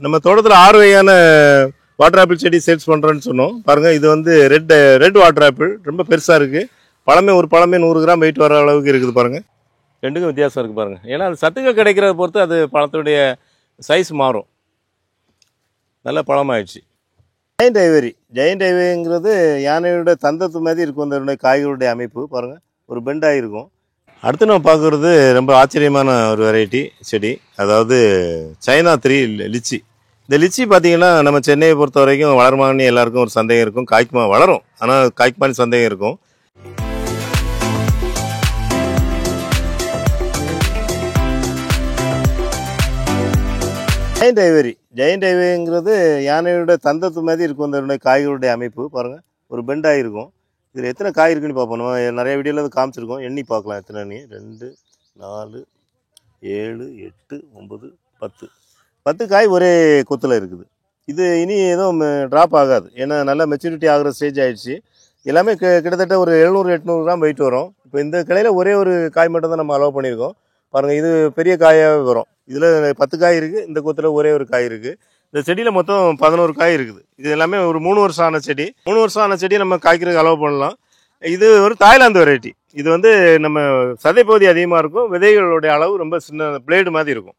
நம்ம தோட்டத்தில் 6 வகையான வாட்டர் ஆப்பிள் செடி சேல்ஸ் பண்ணுறோன்னு சொன்னோம். பாருங்கள், இது வந்து ரெட் வாட்டர் ஆப்பிள் ரொம்ப பெருசாக இருக்குது. ஒரு பழமே 100 கிராம் வெயிட் வர அளவுக்கு இருக்குது. பாருங்கள், ரெண்டுக்கும் வித்தியாசம் இருக்குது பாருங்கள். ஏன்னா அது சத்துக்கள் கிடைக்கிறத பொறுத்து அது பழத்துடைய சைஸ் மாறும். நல்ல பழமாயிடுச்சு. ஜெயண்ட் ஐவேங்கிறது யானையோட தந்தத்து மாதிரி இருக்கும். அந்த காய்களுடைய அமைப்பு பாருங்கள், ஒரு பெண்டாக இருக்கும். அடுத்து நம்ம பார்க்குறது ரொம்ப ஆச்சரியமான ஒரு வெரைட்டி செடி, அதாவது சைனா 3 லிச்சி. இந்த லிச்சி பார்த்தீங்கன்னா நம்ம சென்னையை பொறுத்த வரைக்கும் வளருமான்னு எல்லாருக்கும் ஒரு சந்தேகம் இருக்கும். காய்க்குமா வளரும், ஆனால் காய்க்குமான்னு சந்தேகம் இருக்கும். ஜெயண்ட் ஐவேங்கிறது யானையோட தந்தத்து மாதிரி இருக்கும். அந்த காய்களுடைய அமைப்பு பாருங்கள், ஒரு பெண்டாக இருக்கும். இதில் எத்தனை காய் இருக்குன்னு பார்ப்போம். நம்ம நிறைய வீடியோவில் காமிச்சிருக்கோம், எண்ணி பார்க்கலாம் எத்தனை. 2 4 7 8 9 10 காய் ஒரே கொத்தில் இருக்குது. இது இனி எதுவும் ட்ராப் ஆகாது, ஏன்னா நல்லா மெச்சூரிட்டி ஆகிற ஸ்டேஜ் ஆகிடுச்சு. எல்லாமே கிட்டத்தட்ட ஒரு 700-800 கிராம் வெயிட் வரும். இப்போ இந்த கிளையில் ஒரே ஒரு காய் மட்டும் தான் நம்ம அலோவ் பண்ணியிருக்கோம். பாருங்கள், இது பெரிய காயாக வரும். இதில் 10 காய் இருக்குது, இந்த கொத்தில் ஒரே ஒரு காய் இருக்குது. இந்த செடியில் மொத்தம் 11 காய் இருக்குது. இது எல்லாமே ஒரு 3 வருஷம் ஆன செடி. 3 வருஷம் ஆன செடி நம்ம காய்க்கிறதுக்கு அலோவ் பண்ணலாம். இது ஒரு தாய்லாந்து வெரைட்டி. இது வந்து நம்ம சதைப்பகுதி அதிகமாக இருக்கும், விதைகளுடைய அளவு ரொம்ப சின்ன பிளேடு மாதிரி இருக்கும்.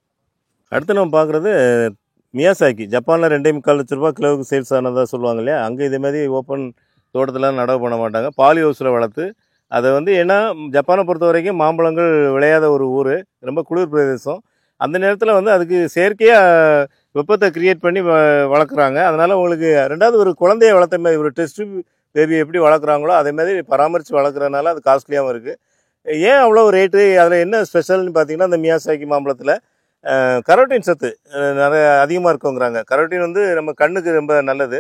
அடுத்து நம்ம பார்க்குறது மியாசாக்கி. ஜப்பானில் 2.25 லட்ச ரூபா கிலோவுக்கு சேல்ஸ் ஆனதாக சொல்லுவாங்க இல்லையா. அங்கே இதே மாதிரி ஓப்பன் தோட்டத்தில் நடவு பண்ண மாட்டாங்க, பாலி ஹவுஸில் வளர்த்து. அதை வந்து ஏன்னா ஜப்பானை பொறுத்த வரைக்கும் மாம்பழங்கள் விளையாத ஒரு ஊர், ரொம்ப குளிர் பிரதேசம். அந்த நேரத்தில் வந்து அதுக்கு செயற்கையாக வெப்பத்தை கிரியேட் பண்ணி வளர்க்குறாங்க. அதனால் உங்களுக்கு ரெண்டாவது ஒரு குழந்தைய வளர்த்த மாதிரி, ஒரு டெஸ்ட் பேபி எப்படி வளர்க்குறாங்களோ அதே மாதிரி பராமரித்து வளர்க்குறதுனால அது காஸ்ட்லியாகவும் இருக்குது. ஏன் அவ்வளோ ரேட்டு? அதில் என்ன ஸ்பெஷல்னு பார்த்தீங்கன்னா, இந்த மியாசாக்கி மாம்பழத்தில் கரோட்டின் சத்து நிறைய அதிகமாக இருக்குங்கிறாங்க. கரோட்டின் வந்து நம்ம கண்ணுக்கு ரொம்ப நல்லது.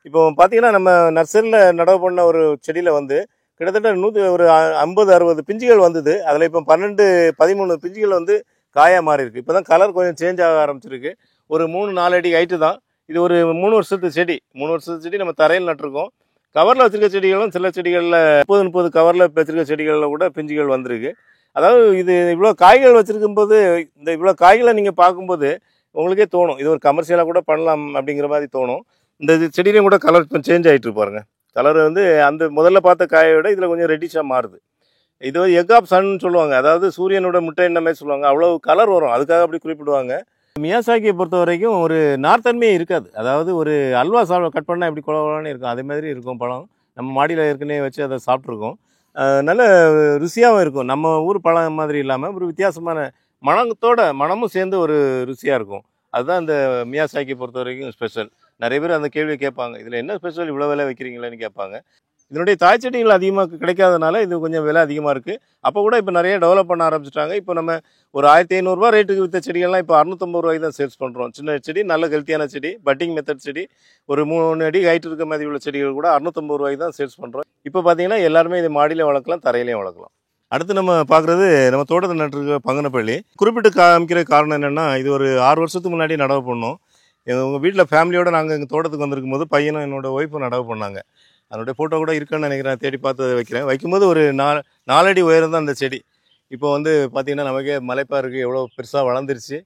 இப்போ பார்த்தீங்கன்னா, நம்ம நர்சரியில் நடவு பண்ண ஒரு செடியில் வந்து கிட்டத்தட்ட ஒரு 50-60 பிஞ்சுகள் வந்தது. அதில் இப்போ 12-13 பிஞ்சுகள் வந்து காயாக மாறி இருக்குது. இப்போ தான் கலர் கொஞ்சம் சேஞ்ச் ஆக ஆரம்பிச்சிருக்கு. ஒரு 3-4 அடி ஹைட்டு தான். இது ஒரு 3 வருஷத்து செடி. 3 வருஷத்து செடி நம்ம தரையில் நட்டிருக்கோம். கவரில் வச்சுருக்க செடிகளும் சில செடிகளில் 30-30 கவரில் வச்சுருக்க செடிகளில் கூட பிஞ்சுகள் வந்திருக்கு. அதாவது இது இவ்வளோ காய்கள் வச்சுருக்கும்போது, இந்த இவ்வளோ காய்களை நீங்கள் பார்க்கும்போது உங்களுக்கே தோணும் இது ஒரு கமர்ஷியலாக கூட பண்ணலாம் அப்படிங்கிற மாதிரி தோணும். இந்த செடியிலையும் கூட கலர் இப்போ சேஞ்ச் ஆகிட்டு பாருங்க. கலர் வந்து அந்த முதல்ல பார்த்த காயை விட இதில் கொஞ்சம் ரெட்டிஷாக மாறுது. இது வந்து எக் ஆஃப் சன் சொல்லுவாங்க, அதாவது சூரியனோட முட்டை என்ன மாதிரி சொல்லுவாங்க. அவ்வளோ கலர் வரும், அதுக்காக அப்படி குறிப்பிடுவாங்க. மியாசாக்கியை பொறுத்த வரைக்கும் ஒரு நார்த்தன்மையே இருக்காது. அதாவது ஒரு அல்வா கட் பண்ணால் எப்படி குழவான்னு இருக்கும், அதே மாதிரி இருக்கும் பழம். நம்ம மாடியில் ஏற்கனவே வச்சு அதை சாப்பிட்ருக்கோம். நல்ல ருசியாகவும் இருக்கும். நம்ம ஊர் பழம் மாதிரி இல்லாமல் ஒரு வித்தியாசமான மனமும் சேர்ந்து ஒரு ருசியாக இருக்கும். அதுதான் இந்த மியாசாக்கியை பொறுத்த வரைக்கும் ஸ்பெஷல். நிறைய பேர் அந்த கேள்வியை கேட்பாங்க, இதில் என்ன ஸ்பெஷல் இவ்வளோ விலை வைக்கிறீங்களேன்னு கேட்பாங்க. இதனுடைய தாய்ச்செடிகள் அதிகமாக கிடைக்காதனால இது கொஞ்சம் விலை அதிகமாக இருக்குது. அப்போ கூட இப்போ நிறைய டெவலப் பண்ண ஆரம்பிச்சிட்டாங்க. இப்போ நம்ம ஒரு 1500 ரூபா ரேட்டுக்கு விற்ற செடிகள்லாம் இப்போ 650 ரூபாய்க்கு தான் சேல்ஸ் பண்ணுறோம். சின்ன செடி, நல்ல ஹெல்த்தியான செடி, பட்டிங் மெத்தட் செடி, ஒரு 3 அடி ஹைட் இருக்க மாதிரி உள்ள செடிகள் கூட 650 ரூபாய்க்கு தான் சேல்ஸ் பண்ணுறோம். இப்போ பார்த்தீங்கன்னா எல்லாருமே இது மாடியிலே வளர்க்கலாம், தரையிலையும் வளர்க்கலாம். அடுத்து நம்ம பார்க்குறது நம்ம தோட்டத்தில் நட்டுருக்க பங்கனப்பள்ளி. குறிப்பிட்டு காமிக்கிற காரணம் என்னென்னா, இது ஒரு 6 வருஷத்துக்கு முன்னாடி நடவு பண்ணோம். உங்கள் வீட்டில் ஃபேமிலியோடு நாங்கள் எங்கள் தோட்டத்துக்கு வந்திருக்கும் போது பையனும் என்னோடய ஒய்ஃபும் நடவு பண்ணாங்க. அதனுடைய ஃபோட்டோ கூட இருக்குன்னு நினைக்கிறேன், தேடி பார்த்து வைக்கிறேன். வைக்கும்போது ஒரு 4 அடி உயரம் தான் அந்த செடி. இப்போ வந்து பார்த்திங்கன்னா நமக்கே மலைப்பாக இருக்குது, எவ்வளோ பெருசாக வளர்ந்துருச்சு.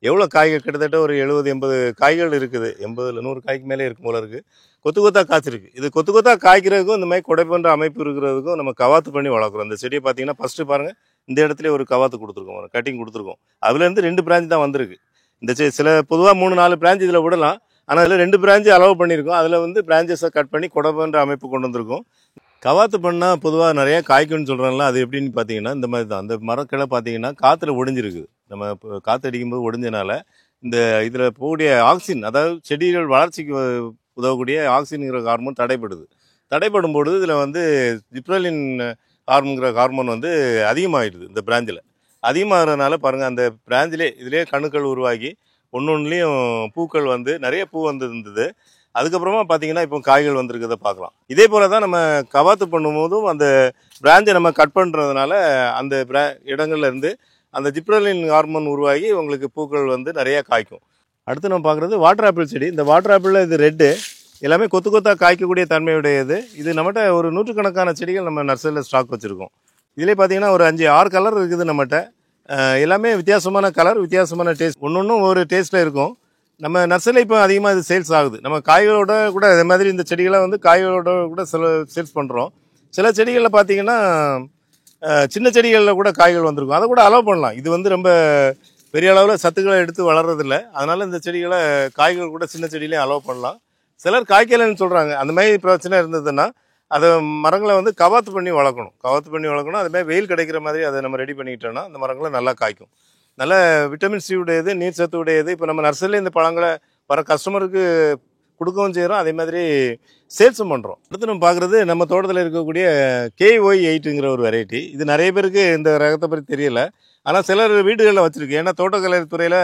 எவ்வளோ காய்கள், கிட்டத்தட்ட ஒரு 70-80 காய்கள் இருக்குது. 80-100 காய்க்கு மேலே இருக்கும் போல இருக்குது. கொத்து கொத்தாக காய்ச்சிருக்கு. இது கொத்து கொத்தாக காய்க்கிறதுக்கும் இந்த மாதிரி கொடை போன்ற அமைப்பு இருக்கிறதுக்கும் நம்ம கவாத்து பண்ணி வளர்க்குறோம். இந்த செடியை பார்த்தீங்கன்னா ஃபஸ்ட்டு பாருங்கள், இந்த இடத்துல ஒரு கவாத்து கொடுத்துருக்கோம், ஒரு கட்டிங் கொடுத்துருக்கோம். அதுலேருந்து 2 பிரான்ச் தான் வந்திருக்கு. இந்த சில பொதுவாக 3-4 பிரான்ச் இதில் விடலாம், ஆனால் அதில் 2 பிரான்ச்சு அலோவ் பண்ணியிருக்கோம். அதில் வந்து பிரான்ச்சஸை கட் பண்ணி கொடை போன்ற அமைப்பு கொண்டு வந்திருக்கோம். கவாத்து பண்ணால் பொதுவாக நிறையா காய்க்குன்னு சொல்கிறாங்களா, அது எப்படின்னு பார்த்தீங்கன்னா இந்த மாதிரி தான். அந்த மரக்கிளை பார்த்தீங்கன்னா காற்றுல ஒடிஞ்சிருக்குது. நம்ம இப்போ காற்று அடிக்கும்போது ஒடிஞ்சனால இந்த இதில் போகக்கூடிய ஆக்சிஜன், அதாவது செடிகள் வளர்ச்சிக்கு உதவக்கூடிய ஆக்சிஜனுங்கிற ஹார்மோன் தடைப்படும் பொழுது இதில் வந்து ஜிப்ரலின் ஹார்மோன்கிற ஹார்மோன் வந்து அதிகமாகிடுது. இந்த பிரான்ச்சில் அதிகமாகிறதுனால பாருங்கள், அந்த பிரான்ச்சிலே இதிலே கணுக்கள் உருவாகி ஒன்றுலேயும் பூக்கள் வந்து நிறைய பூ வந்து இருந்தது. அதுக்கப்புறமா பார்த்தீங்கன்னா இப்போ காய்கள் வந்திருக்கிறத பார்க்கலாம். இதே போல் தான் நம்ம கவாத்து பண்ணும்போதும் அந்த பிரான்ச்சை நம்ம கட் பண்ணுறதுனால அந்த இடங்கள்ல இருந்து அந்த ஜிப்ரலின் ஹார்மோன் உருவாகி உங்களுக்கு பூக்கள் வந்து நிறையா காய்க்கும். அடுத்து நம்ம பார்க்குறது வாட்டர் ஆப்பிள் செடி. இந்த வாட்டர் ஆப்பிளில் இது ரெட்டு, எல்லாமே கொத்து கொத்தாக காய்க்கக்கூடிய தன்மையுடையது. இது நம்மகிட்ட ஒரு 100கணக்கான செடிகள் நம்ம நர்சரியில் ஸ்டாக் வச்சுருக்கோம். இதிலே பார்த்தீங்கன்னா ஒரு 5-6 கலர் இருக்குது நம்மகிட்ட. எல்லாமே வித்தியாசமான கலர், வித்தியாசமான டேஸ்ட், ஒன்று ஒரு டேஸ்ட்டில் இருக்கும். நம்ம நர்சரியில் இப்போ அதிகமாக இது சேல்ஸ் ஆகுது. நம்ம காய்களோட கூட இதே மாதிரி இந்த செடிகளை வந்து காய்களோட கூட சில சேல்ஸ் பண்ணுறோம். சில செடிகளில் பார்த்தீங்கன்னா சின்ன செடிகளில் கூட காய்கள் வந்திருக்கும். அதை கூட அலோவ் பண்ணலாம். இது வந்து ரொம்ப பெரிய அளவில் சத்துக்களை எடுத்து வளர்றதில்ல. அதனால் இந்த செடிகளை காய்கள் கூட சின்ன செடியிலையும் அலோவ் பண்ணலாம். சிலர் காய்க்கலைன்னு சொல்கிறாங்க. அந்த மாதிரி பிரச்சனை இருந்ததுன்னா அதை மரங்களை வந்து கவாத்து பண்ணி வளர்க்கணும். அது மாதிரி வெயில் கிடைக்கிற மாதிரி அதை நம்ம ரெடி பண்ணிக்கிட்டோம்னா அந்த மரங்களை நல்லா காய்க்கும். நல்ல விட்டமின் சி உடையது, நீர் சத்து உடையது. இப்போ நம்ம நர்சரியில் இந்த பழங்களை வர கஸ்டமருக்கு கொடுக்கவும் செய்கிறோம், அதே மாதிரி சேல்ஸும் பண்ணுறோம். அடுத்து நம்ம பார்க்குறது நம்ம தோட்டத்தில் இருக்கக்கூடிய KY8ங்கிற ஒரு வெரைட்டி. இது நிறைய பேருக்கு இந்த ரகத்தை பற்றி தெரியல. ஆனால் சிலர் வீடுகளில் வச்சுருக்கு. ஏன்னா தோட்டக்கலை துறையில்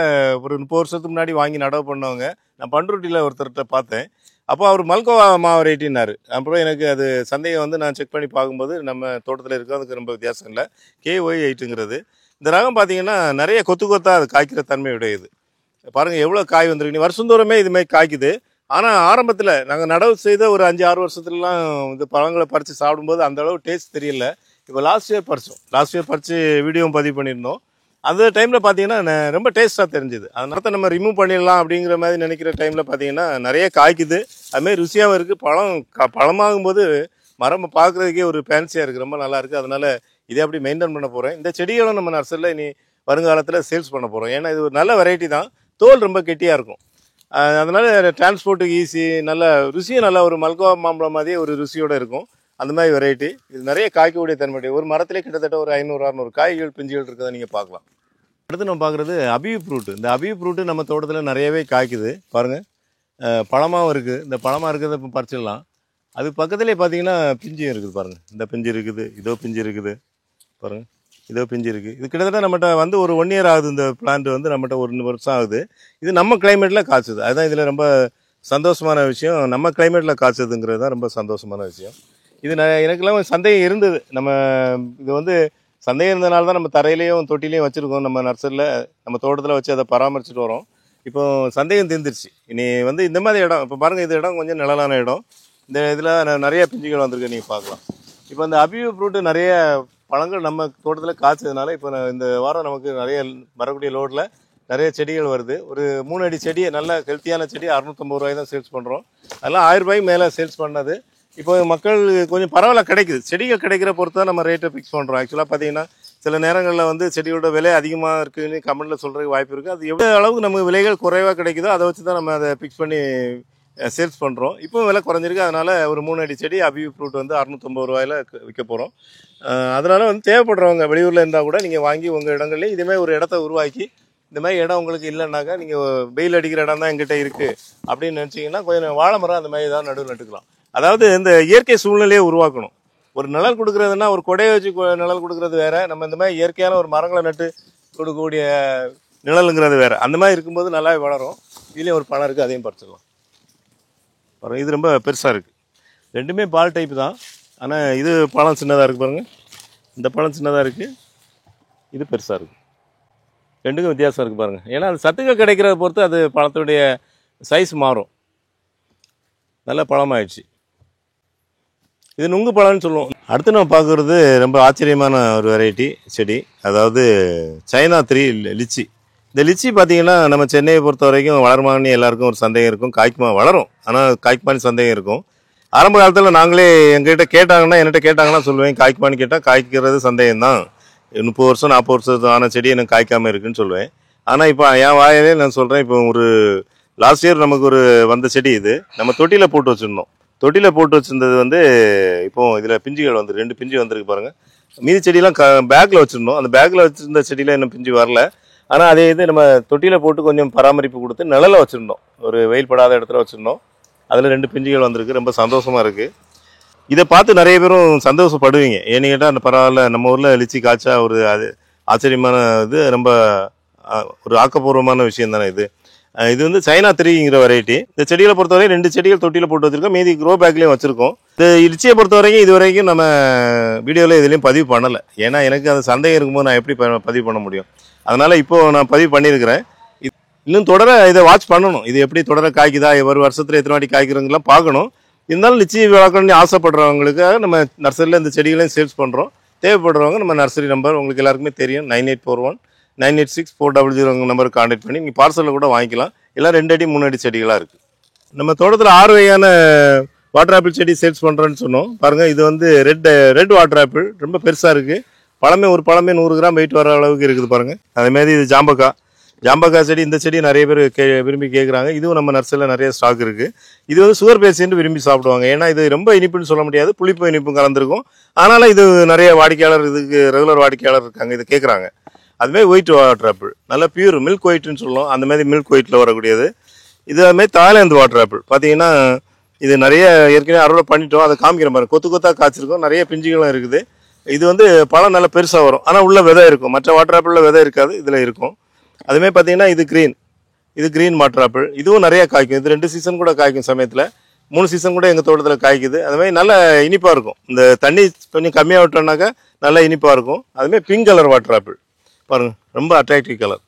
ஒரு 30 வருஷத்துக்கு முன்னாடி வாங்கி நடவு பண்ணவங்க. நான் பண்ருட்டியில் ஒருத்தர்கிட்ட பார்த்தேன். அப்போ அவர் மல்கோவா வெரைட்டின்னாரு. அப்புறம் எனக்கு அது சந்தேகம் வந்து நான் செக் பண்ணி பார்க்கும்போது நம்ம தோட்டத்தில் இருக்க அதுக்கு ரொம்ப வித்தியாசம் இல்லை. KY8ங்கிறது இந்த ரகம் பார்த்தீங்கன்னா நிறைய கொத்தாக அது காய்க்கிற தன்மை உடையது. பாருங்கள் எவ்வளோ காய் வந்துருக்கு. வருஷந்தோறுமே இதுமாதிரி காய்க்குது. ஆனால் ஆரம்பத்தில் நாங்கள் நடவு செய்த ஒரு 5-6 வருஷத்துலலாம் இந்த பழங்களை பறித்து சாப்பிடும்போது அந்தளவு டேஸ்ட் தெரியல. இப்போ லாஸ்ட் இயர் பறித்து வீடியோவும் பதிவு பண்ணியிருந்தோம். அந்த டைமில் பார்த்தீங்கன்னா ரொம்ப டேஸ்ட்டாக தெரிஞ்சுது. அதனால நம்ம ரிமூவ் பண்ணிடலாம் அப்படிங்கிற மாதிரி நினைக்கிற டைமில் பார்த்தீங்கன்னா நிறைய காய்க்குது. அதுமாதிரி ருசியாகவும் இருக்குது. பழமாகும்போது மரம் பார்க்குறதுக்கே ஒரு ஃபேன்சியாக இருக்குது. ரொம்ப நல்லா இருக்குது. அதனால் இதை அப்படி மெயின்டைன் பண்ண போகிறேன். இந்த செடிகளும் நம்ம நர்சரியில் இனி வருங்காலத்தில் சேல்ஸ் பண்ண போகிறோம். ஏன்னா இது ஒரு நல்ல வெரைட்டி தான். தோல் ரொம்ப கெட்டியாக இருக்கும். அதனால் டிரான்ஸ்போர்ட்டுக்கு ஈஸி. நல்ல ருசியும் நல்லா ஒரு மல்கோவா மாம்பழம் மாதிரியே ஒரு ருசியோடு இருக்கும். அந்த மாதிரி வெரைட்டி. இது நிறைய காய்க்கக்கூடிய தன்மை. ஒரு மரத்திலே கிட்டத்தட்ட ஒரு 500-600 காய்கள் பிஞ்சுகள் இருக்கிறத நீங்கள் பார்க்கலாம். அடுத்து நம்ம பார்க்குறது அபியூ ஃப்ரூட்டு. இந்த அபியூ ஃப்ரூட்டு நம்ம தோட்டத்தில் நிறையவே காய்க்குது. பாருங்கள் பழமாகவும் இருக்குது. இந்த பழமாக இருக்கிறத இப்போ பறிச்சிடலாம். அது பக்கத்துலேயே பார்த்தீங்கன்னா பிஞ்சும் இருக்குது. பாருங்கள் இந்த பிஞ்சு இருக்குது, இதோ பிஞ்சு இருக்குது. பாருங்கள் இதோ பிஞ்சு இருக்குது. இது கிட்டத்தட்ட நம்மகிட்ட வந்து ஒரு 1 year ஆகுது. இந்த பிளான்ட் வந்து நம்மகிட்ட 1 வருஷம் ஆகுது. இது நம்ம கிளைமேட்டில் காய்ச்சுது. அதுதான் இதில் ரொம்ப சந்தோஷமான விஷயம். நம்ம கிளைமேட்டில் காய்ச்சதுங்கிறது தான் ரொம்ப சந்தோஷமான விஷயம். இது எனக்கெல்லாம் சந்தேகம் இருந்தது. நம்ம இது வந்து சந்தேகம் இருந்ததுனால தான் நம்ம தரையிலையும் தொட்டிலையும் வச்சுருக்கோம். நம்ம நர்சரியில் நம்ம தோட்டத்தில் வச்சு அதை பராமரிச்சுட்டு வரோம். இப்போ சந்தேகம் தீர்ந்துருச்சு. இனி வந்து இந்த மாதிரி இடம் இப்போ பாருங்கள், இந்த இடம் கொஞ்சம் நிழலான இடம். இந்த இதில் நிறைய பிஞ்சுகள் வந்திருக்கு, நீங்கள் பார்க்கலாம். இப்போ இந்த அபியூ ஃப்ரூட்டு நிறைய பழங்கள் நம்ம தோட்டத்தில் காய்ச்சதுனால இப்போ இந்த வாரம் நமக்கு நிறைய வரக்கூடிய லோடில் நிறைய செடிகள் வருது. ஒரு 3 அடி செடி, நல்ல ஹெல்த்தியான செடி 650 ரூபாய் தான் சேல்ஸ் பண்ணுறோம். அதெல்லாம் 1000 ரூபாய்க்கு மேலே சேல்ஸ் பண்ணது. இப்போ மக்கள் கொஞ்சம் பரவாயில்ல கிடைக்குது. செடிகள் கிடைக்கிற பொறுத்து தான் நம்ம ரேட்டை ஃபிக்ஸ் பண்ணுறோம். ஆக்சுவலாக பார்த்தீங்கன்னா சில நேரங்களில் வந்து செடியோட விலை அதிகமாக இருக்குதுன்னு கமெண்ட்டில் சொல்கிறதுக்கு வாய்ப்பு இருக்குது. அது எவ்வளோ அளவுக்கு நமக்கு விலைகள் குறைவாக கிடைக்குதோ அதை வச்சு தான் நம்ம அதை ஃபிக்ஸ் பண்ணி சேல்ஸ் பண்ணுறோம். இப்போ விலை குறைஞ்சிருக்கு. அதனால் ஒரு 3 அடி செடி அபியூ ஃப்ரூட் வந்து 650 ரூபாயில் விற்க போகிறோம். அதனால் வந்து தேவைப்படுறவங்க வெளியூரில் இருந்தால் கூட நீங்கள் வாங்கி உங்கள் இடங்கள்லேயே இதேமாதிரி ஒரு இடத்த உருவாக்கி, இந்த மாதிரி இடம் உங்களுக்கு இல்லைன்னாக்கா நீங்கள் வெயில் அடிக்கிற இடம் தான் எங்கிட்ட இருக்குது அப்படின்னு நினச்சிங்கன்னா கொஞ்சம் வாழை மரம் அந்த மாதிரி ஏதாவது நடுவில் நட்டுக்கலாம். அதாவது இந்த இயற்கை சூழ்நிலையை உருவாக்கணும். ஒரு நிழல் கொடுக்குறதுனா ஒரு கொடையை வச்சு நிழல் கொடுக்குறது வேறு, நம்ம இந்த மாதிரி இயற்கையான ஒரு மரங்களை நட்டு கொடுக்கக்கூடிய நிழலுங்கிறது வேறு. அந்த மாதிரி இருக்கும்போது நல்லா வளரும். இதுலேயும் ஒரு பழம் இருக்குது, அதையும் பறிச்சிடலாம். இது ரொம்ப பெருசாக இருக்குது. ரெண்டுமே பால் டைப்பு தான். ஆனால் இது பழம் சின்னதாக இருக்குது. பாருங்கள் இந்த பழம் சின்னதாக இருக்குது, இது பெருசாக இருக்குது. ரெண்டுக்கும் வித்தியாசம் இருக்குது பாருங்கள். ஏன்னா அது சத்துக்கள் கிடைக்கிறத பொறுத்து அது பழத்துடைய சைஸ் மாறும். நல்ல பழமாயிடுச்சு. இது நுங்கு பழம்னு சொல்லுவோம். அடுத்து நம்ம பார்க்குறது ரொம்ப ஆச்சரியமான ஒரு வெரைட்டி செடி. அதாவது சைனா 3 லிச்சி. இந்த லிச்சி பார்த்தீங்கன்னா நம்ம சென்னையை பொறுத்த வரைக்கும் வளருமான்னு எல்லாருக்கும் ஒரு சந்தேகம் இருக்கும். காய்க்குமா வளரும், ஆனால் காய்க்குமான்னு சந்தேகம் இருக்கும். ஆரம்ப காலத்தில் நாங்களே என்கிட்ட கேட்டாங்கன்னா சொல்லுவேன், காய்க்குமான்னு கேட்டால் காய்க்கிறது சந்தேகம் தான். 30 வருஷம் 40 வருஷம் ஆன செடி எனக்கு காய்க்காமல் இருக்குன்னு சொல்லுவேன். ஆனால் இப்போ என் வாயிலே நான் சொல்கிறேன், இப்போ ஒரு லாஸ்ட் இயர் நமக்கு ஒரு வந்த செடி இது நம்ம தொட்டியில் போட்டு வச்சுருந்தோம். தொட்டியில் போட்டு வச்சுருந்தது வந்து இப்போது இதில் பிஞ்சுகள் வந்து 2 பிஞ்சு வந்திருக்கு பாருங்கள். மீதி செடியெல்லாம் பேக்கில் வச்சுருந்தோம். அந்த பேக்கில் வச்சுருந்த செடியில் இன்னும் பிஞ்சு வரல. ஆனால் அதே இது நம்ம தொட்டியில் போட்டு கொஞ்சம் பராமரிப்பு கொடுத்து நிழலில் வச்சுருந்தோம். ஒரு வெயில் படாத இடத்துல வச்சுருந்தோம். அதில் 2 பிஞ்சுகள் வந்திருக்கு. ரொம்ப சந்தோஷமாக இருக்குது. இதை பார்த்து நிறைய பேரும் சந்தோஷப்படுவீங்க. ஏன்னு கேட்டால் அந்த பரவாயில்ல, நம்ம ஊரில் லிச்சி காய்ச்சா ஒரு அது ஆச்சரியமான இது, ரொம்ப ஒரு ஆக்கப்பூர்வமான விஷயம் தானே இது. இது வந்து சைனா 3ங்கிற வெரைட்டி. இந்த செடிகளை பொறுத்தவரை 2 செடிகள் தொட்டியில் போட்டு வச்சுருக்கோம், மீதி க்ரோ பேக்லேயும் வச்சுருக்கோம். இந்த லிச்சியை பொறுத்த வரைக்கும் இது வரைக்கும் நம்ம வீடியோவில் இதுலேயும் பதிவு பண்ணலை. ஏன்னா எனக்கு அந்த சந்தேகம் இருக்கும்போது நான் எப்படி பதிவு பண்ண முடியும். அதனால் இப்போது நான் பதிவு பண்ணியிருக்கிறேன். இன்னும் தொடர இதை வாட்ச் பண்ணணும். இது எப்படி தொடர காய்க்குதா, ஒரு வருஷத்தில் எத்தனை வாட்டி காய்க்கிறவங்கலாம் பார்க்கணும். இருந்தாலும் லிச்சி வளர்க்கணும்னு ஆசைப்படுறவங்களுக்காக நம்ம நர்சரியில் இந்த செடிகளையும் சேல்ஸ் பண்ணுறோம். தேவைப்படுறவங்க நம்ம நர்சரி நம்பர் உங்களுக்கு எல்லாருக்குமே தெரியும், 9841 986 400 நம்பருக்கு கான்டாக்ட் பண்ணி நீங்கள் பார்சலில் கூட வாங்கிக்கலாம். எல்லாம் 2 அடி 3 அடி செடிகளாக இருக்குது. நம்ம தோட்டத்தில் 6 வகையான வாட்டர் ஆப்பிள் செடி சேல்ஸ் பண்ணுறோன்னு சொன்னோம். பாருங்கள், இது வந்து ரெட் வாட்டர் ஆப்பிள் ரொம்ப பெருசாக இருக்குது. ஒரு பழமே 100 கிராம் வெயிட் வர அளவுக்கு இருக்குது பாருங்கள். அதேமாதிரி இது ஜாம்பக்காய் செடி. இந்த செடி நிறைய பேர் விரும்பி கேட்குறாங்க. இதுவும் நம்ம நர்சரியில் நிறைய ஸ்டாக் இருக்குது. இது வந்து சுகர் பேஷண்ட் விரும்பி சாப்பிடுவாங்க. ஏன்னா இது ரொம்ப இனிப்புன்னு சொல்ல முடியாது, புளிப்பு இனிப்பும் கலந்துருக்கும். ஆனாலும் இது நிறைய வாடிக்கையாளர், இதுக்கு ரெகுலர் வாடிக்கையாளர் இருக்காங்க, இது கேட்குறாங்க. அதுமாதிரி ஒயிட் வாட்டர் ஆப்பிள், நல்லா பியூர் மில்க் ஒயிட்னு சொல்லுவோம். அந்த மாதிரி மில்க் ஒயிட்டில் வரக்கூடியது. இது அதுமாதிரி தாய்லாந்து வாட்டர் ஆப்பிள் பார்த்தீங்கன்னா இது நிறைய ஏற்கனவே அறுவடை பண்ணிட்டோம். அதை காமிக்கிற மாதிரி கொத்து கொத்தாக காய்ச்சிருக்கோம். நிறைய பிஞ்சுகளும் இருக்குது. இது வந்து பழம் நல்லா பெருசாக வரும். ஆனால் உள்ள விதை இருக்கும். மற்ற வாட்டர் ஆப்பிளில் விதை இருக்காது, இதில் இருக்கும். அதுமாதிரி பார்த்தீங்கன்னா இது க்ரீன் வாட்டர் ஆப்பிள். இதுவும் நிறைய காய்க்கும். இது 2 சீசன் கூட காய்க்கும். சமயத்தில் 3 சீசன் கூட எங்கள் தோட்டத்தில் காய்க்குது. அதுமாதிரி நல்ல இனிப்பாக இருக்கும். இந்த தண்ணி கொஞ்சம் கம்மியாக விட்டோம்னாக்கா நல்லா இனிப்பாக இருக்கும். அதுமாதிரி பிங்க் கலர் வாட்டர் ஆப்பிள் பாருங்கள், ரொம்ப அட்ராக்டிவ் கலர்.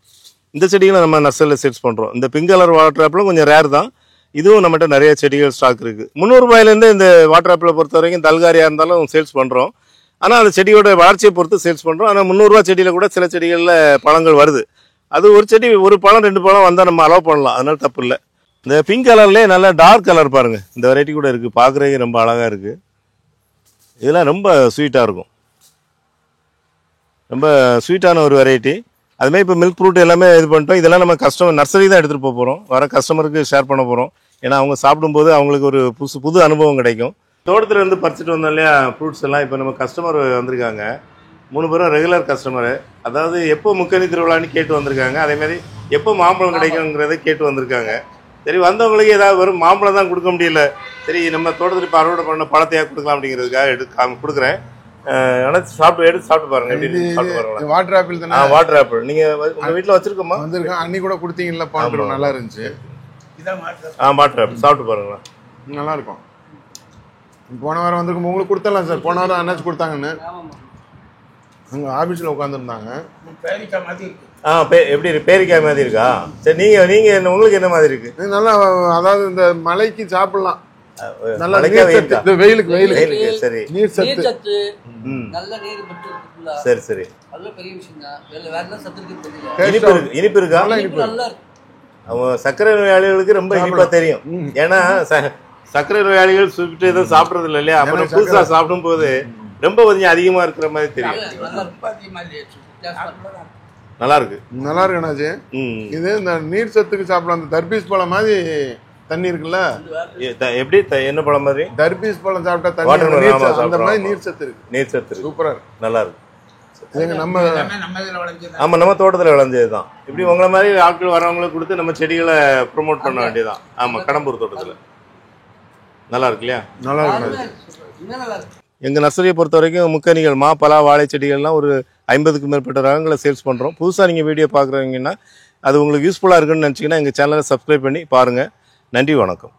இந்த செடிகளும் நம்ம நர்சரியில் சேல்ஸ் பண்ணுறோம். இந்த பிங்க் கலர் வாட்டர் ஆப்பிளும் கொஞ்சம் ரேர் தான். இதுவும் நம்மகிட்ட நிறைய செடிகள் ஸ்டாக் இருக்குது. 300 ரூபாயிலேருந்து இந்த வாட்டர் ஆப்பிளை பொறுத்த வரைக்கும் தல்காரியாக இருந்தாலும் சேல்ஸ் பண்ணுறோம். ஆனால் அந்த செடியோட வளர்ச்சியை பொறுத்து சேல்ஸ் பண்ணுறோம். ஆனால் 300 ரூபா செடியில் கூட சில செடிகளில் பழங்கள் வருது. அது ஒரு செடி ஒரு பழம் 2 பழம் வந்தால் நம்ம அலோவ் பண்ணலாம், அதனால தப்பு இல்லை. இந்த பிங்க் கலர்லேயே நல்லா டார்க் கலர் பாருங்கள், இந்த வெரைட்டி கூட இருக்குது. பார்க்குறதுக்கு ரொம்ப அழகாக இருக்குது. இதெல்லாம் ரொம்ப ஸ்வீட்டாக இருக்கும். ரொம்ப ஸ்வீட்டான ஒரு வெரைட்டி. அதுமாதிரி இப்போ மில்க் ஃப்ரூட் எல்லாமே இது பண்ணிட்டோம். இதெல்லாம் நம்ம நர்சரி தான் எடுத்துகிட்டு போகிறோம். வர கஸ்டமருக்கு ஷேர் பண்ண போகிறோம். ஏன்னா அவங்க சாப்பிடும்போது அவங்களுக்கு ஒரு புது அனுபவம் கிடைக்கும். தோட்டத்தில் இருந்து பறிச்சுட்டு வந்தோம் இல்லையா ஃப்ரூட்ஸ் எல்லாம். இப்போ நம்ம கஸ்டமர் வந்திருக்காங்க, 3 பேரும் ரெகுலர் கஸ்டமரு. அதாவது எப்போ முக்கனி திருவிழான்னு கேட்டு வந்திருக்காங்க. அதேமாதிரி எப்போ மாம்பழம் கிடைக்குங்கிறத கேட்டு வந்திருக்காங்க. சரி, வந்தவங்களுக்கு ஏதாவது வெறும் மாம்பழம் தான் கொடுக்க முடியல. சரி, நம்ம தோட்டத்தில் இப்போ அறுவடை பண்ண பழத்தையாக கொடுக்கலாம் அப்படிங்கிறதுக்காக கொடுக்குறேன். ஆனால் எடுத்து சாப்பிட்டு பாருங்க. எப்படி சாப்பிட்டு பாருங்க. வாட்டர் ஆப்பிள் தானே? Water apple. நீங்கள் உங்கள் வீட்டில் வச்சிருக்கோமா? வந்திருக்கேன். அன்னி கூட கொடுத்தீங்கல்ல, பாம்பு நல்லா இருந்துச்சு. வாட்டர் ஆப்பிள் சாப்பிட்டு பாருங்களா, நல்லா இருக்கும். போன வாரம் வந்திருக்கும், உங்களுக்கு கொடுத்தலாம் சார். போன வாரம் அண்ணாச்சி கொடுத்தாங்கன்னு அங்கே ஆஃபீஸில் உட்காந்துருந்தாங்க. எப்படி பேரிக்காய் மாதிரி இருக்கா? சரி, நீங்கள் உங்களுக்கு என்ன மாதிரி இருக்கு? நல்லா, அதாவது இந்த மலைக்கு சாப்பிடலாம். நல்லா வெயிலுக்கு சரி, நீர் சத்து, நல்ல நீர் பட்டு இருக்குல்ல. சரி சரி, அது பெரிய விஷயம் தான். வேற என்ன சத்து இருக்குன்னு தெரியல. இனிப்பு இருக்கா? நல்லா இருக்கு. அவங்க சர்க்கரை நோயாளிகளுக்கு ரொம்ப இனிப்பா தெரியும். ஏன்னா சர்க்கரை நோயாளிகள் சுட்டு எதுவும் சாப்பிட்றது இல்லை இல்லையா? அப்புறம் புதுசா சாப்பிடும் போது ரொம்ப கொஞ்சம் அதிகமா இருக்கிற மாதிரி தெரியும். நல்லா இருக்கு, நல்லா இருக்கு அண்ணாச்சி. இது இந்த நீர் சத்துக்கு சாப்பிடலாம். அந்த தர்பீஸ் பழம் மாதிரி தண்ணி இருக்குல்ல, எப்படி என்ன பழம் மாதிரி? தர்பீஸ் பழம் சாப்பிட்டா தண்ணி அந்த மாதிரி நீர் சத்து இருக்கு. நீர் சத்து இருக்கு, சூப்பரா இருக்கு, நல்லா இருக்கு. நம்ம நம்ம தோட்டத்தில் விளைஞ்சதுதான். இப்படி உங்களை மாதிரி ஆட்கள் வரவங்களுக்கு கொடுத்து நம்ம செடிகளை ப்ரொமோட் பண்ண வேண்டியதான். ஆமா, கடம்பூர் தோட்டத்தில் நல்லா இருக்கு இல்லையா? நல்லா இருக்கு. எங்கள் நர்சரியை பொறுத்த வரைக்கும் முக்கனிகள், மா, பலா, வாழை செடிகள்லாம் ஒரு 50க்கும் மேற்பட்ட ரகங்களை சேல்ஸ் பண்ணுறோம். புதுசாக நீங்கள் வீடியோ பார்க்குறீங்கன்னா அது உங்களுக்கு யூஸ்ஃபுல்லாக இருக்குன்னு நினச்சிங்கன்னா எங்கள் சேனலை சப்ஸ்கிரைப் பண்ணி பாருங்கள். நன்றி, வணக்கம்.